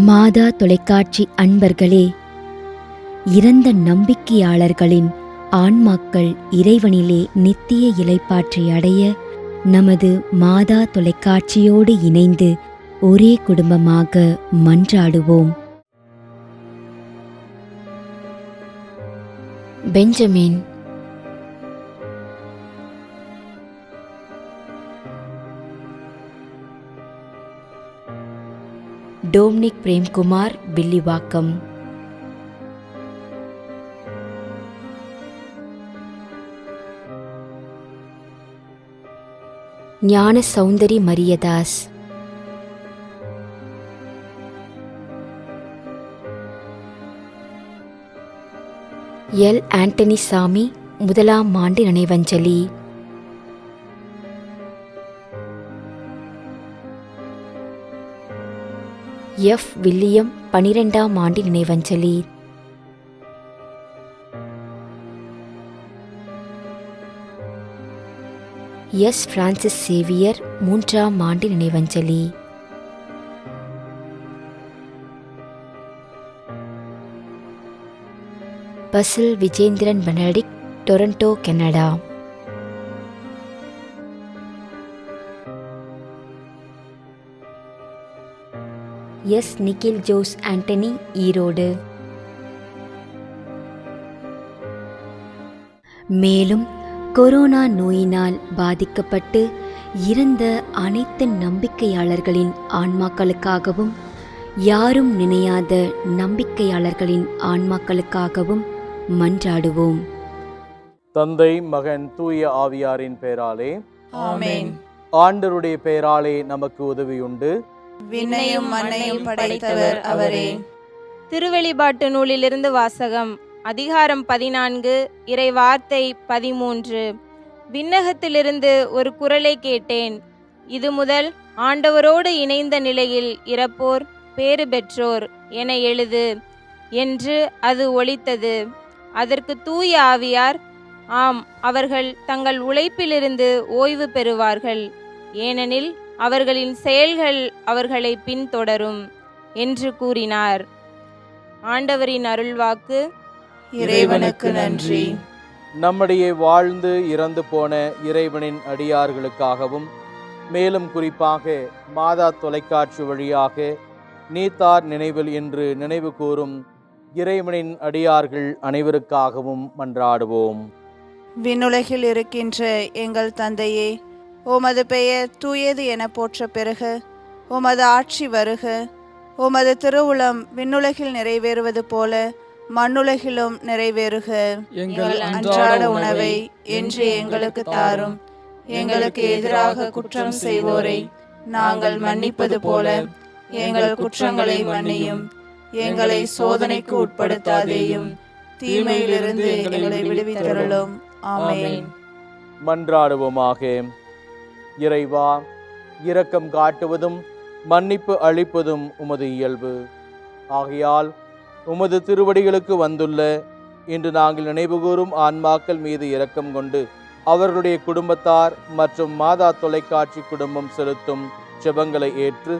மாதா தொலைக்காட்சி அன்பர்களே, இறந்த நம்பிக்கையாளர்களின் ஆன்மாக்கள் இறைவனிலே நித்திய இளைப்பாற்றி அடைய நமது மாதா தொலைக்காட்சியோடு இணைந்து ஒரே குடும்பமாக மன்றாடுவோம். Benjamin, Dominic Premkumar, Villivakkam. ஞான சௌந்தரி மரியதாஸ். எல் ஆண்டனி சாமி, முதலாம் ஆண்டு நினைவஞ்சலி. எஃப் வில்லியம், 12ஆம் ஆண்டு நினைவஞ்சலி. எஸ் பிரான்சிஸ் சேவியர், 3ஆம் ஆண்டு நினைவஞ்சலி. Basil Vijendran Benedict, Toronto, Canada. S Nikhil Jose Antony, Erode. மேலும் கொரோனா நோயினால் பாதிக்கப்பட்டு இறந்த அனைத்து நம்பிக்கையாளர்களின் ஆன்மாக்களுக்காகவும், யாரும் நினையாத நம்பிக்கையாளர்களின் ஆன்மாக்களுக்காகவும் மன்றாடுவோம். தந்தை, மகன், தூய ஆவியாரின் பெயராலே ஆமென். ஆண்டவருடைய பெயராலே நமக்கு உதவியுண்டு. விண்ணையும் மண்ணையும் படைத்தவர் அவரே. திருவெளிப்பாட்டு நூலிலிருந்து வாசகம். அதிகாரம் 14, இறை வார்த்தை 13. விண்ணகத்திலிருந்து ஒரு குரலை கேட்டேன். இது முதல் ஆண்டவரோடு இணைந்த நிலையில் இறப்போர் பேறு பெற்றோர் என எழுது என்று அது ஒலித்தது. அதற்கு தூய ஆவியார், ஆம், அவர்கள் தங்கள் உழைப்பிலிருந்து ஓய்வு பெறுவார்கள், ஏனெனில் அவர்களின் செயல்கள் அவர்களை பின்தொடரும் என்று கூறினார். ஆண்டவரின் அருள்வாக்கு. இறைவனுக்கு நன்றி. நம்முடைய வாழ்ந்து இறந்து போன இறைவனின் அடியார்களுக்காகவும், மேலும் குறிப்பாக மாதா தொலைக்காட்சி வழியாக நீத்தார் நினைவில் என்று நினைவு கூறும் இறைவனின் அடியார்கள் அனைவருக்காகவும் மன்றாடுவோம். விண்ணுலகில் இருக்கின்ற எங்கள் தந்தையே, உமது பெயர் தூயது என போற்ற பெறுக. உமது ஆட்சி வருக. உமது திருவுளம் விண்ணுலகில் நிறைவேறுவது போல மண்ணுலகிலும் நிறைவேறுக. எங்கள் அன்றாட உணவை இன்று எங்களுக்கு தாரும். எங்களுக்கு எதிராக குற்றம் செய்வோரை நாங்கள் மன்னிப்பது போல எங்கள் குற்றங்களை மன்னியும். எங்களை சோதனைக்கு உட்படுத்தாதேயும், தீமையிலிருந்து எங்களை விடுவித்தருளும். ஆமென். மன்றாடுவோமாக. இறைவா, இரக்கம் காட்டுவதும் மன்னிப்பு அளிப்பதும் உமது இயல்பு. ஆகையால் உமது திருவடிகளுக்கு வந்துள்ள இன்று நாங்கள் நினைவுகூரும் ஆன்மாக்கள் மீது இரக்கம் கொண்டு அவர்களுடைய குடும்பத்தார் மற்றும் மாதா தொலைக்காட்சி குடும்பம் செலுத்தும் ஜெபங்களை ஏற்று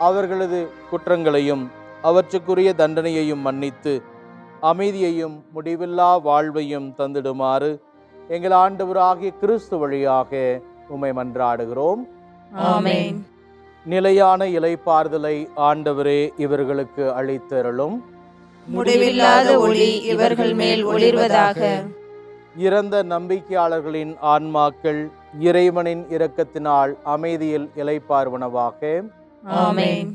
அவர்களது குற்றங்களையும் அவற்றுக்குரிய தண்டனையையும் மன்னித்து அமைதியையும் முடிவில்லா வாழ்வையும் தந்திடுமாறு எங்கள் ஆண்டவராகிய கிறிஸ்து வழியாக உம்மை மன்றாடுகிறோம். ஆமென். நிலையான இளைப்பாறுதலை ஆண்டவரே இவர்களுக்கு அளித்தருளும். முடிவில்லாத ஒளி இவர்கள் மேல் ஒளிர்வதாக. இறந்த நம்பிக்கையாளர்களின் ஆன்மாக்கள் இறைவனின் இரக்கத்தினால் அமைதியில் இளைப்பாறுவனவாக. ஆமென்.